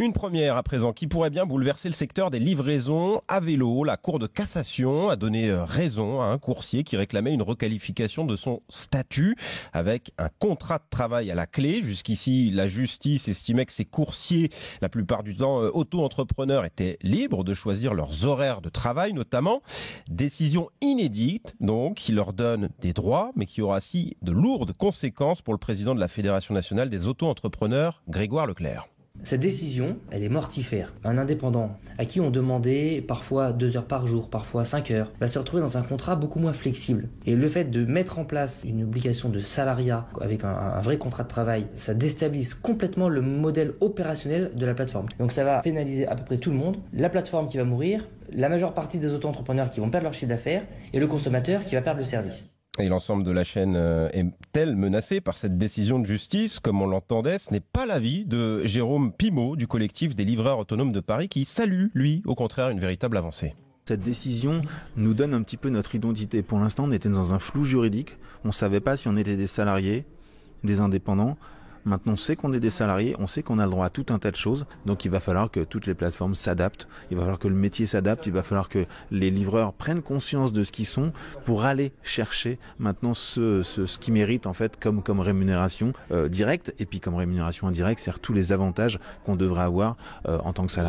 Une première à présent qui pourrait bien bouleverser le secteur des livraisons à vélo. La Cour de cassation a donné raison à un coursier qui réclamait une requalification de son statut avec un contrat de travail à la clé. Jusqu'ici, la justice estimait que ces coursiers, la plupart du temps auto-entrepreneurs, étaient libres de choisir leurs horaires de travail notamment. Décision inédite donc qui leur donne des droits mais qui aura aussi de lourdes conséquences pour le président de la Fédération nationale des auto-entrepreneurs, Grégoire Leclerc. Cette décision, elle est mortifère. Un indépendant à qui on demandait parfois 2 heures par jour, parfois 5 heures, va se retrouver dans un contrat beaucoup moins flexible. Et le fait de mettre en place une obligation de salariat avec un vrai contrat de travail, ça déstabilise complètement le modèle opérationnel de la plateforme. Donc ça va pénaliser à peu près tout le monde. La plateforme qui va mourir, la majeure partie des auto-entrepreneurs qui vont perdre leur chiffre d'affaires et le consommateur qui va perdre le service. Et l'ensemble de la chaîne est-elle menacée par cette décision de justice? Comme on l'entendait, ce n'est pas l'avis de Jérôme Pimaud du collectif des livreurs autonomes de Paris qui salue, lui, au contraire, une véritable avancée. Cette décision nous donne un petit peu notre identité. Pour l'instant, on était dans un flou juridique. On ne savait pas si on était des salariés, des indépendants. Maintenant, on sait qu'on est des salariés, on sait qu'on a le droit à tout un tas de choses. Donc, il va falloir que toutes les plateformes s'adaptent. Il va falloir que le métier s'adapte. Il va falloir que les livreurs prennent conscience de ce qu'ils sont pour aller chercher maintenant ce qu'ils méritent en fait comme rémunération directe et puis comme rémunération indirecte, c'est-à-dire tous les avantages qu'on devrait avoir en tant que salarié.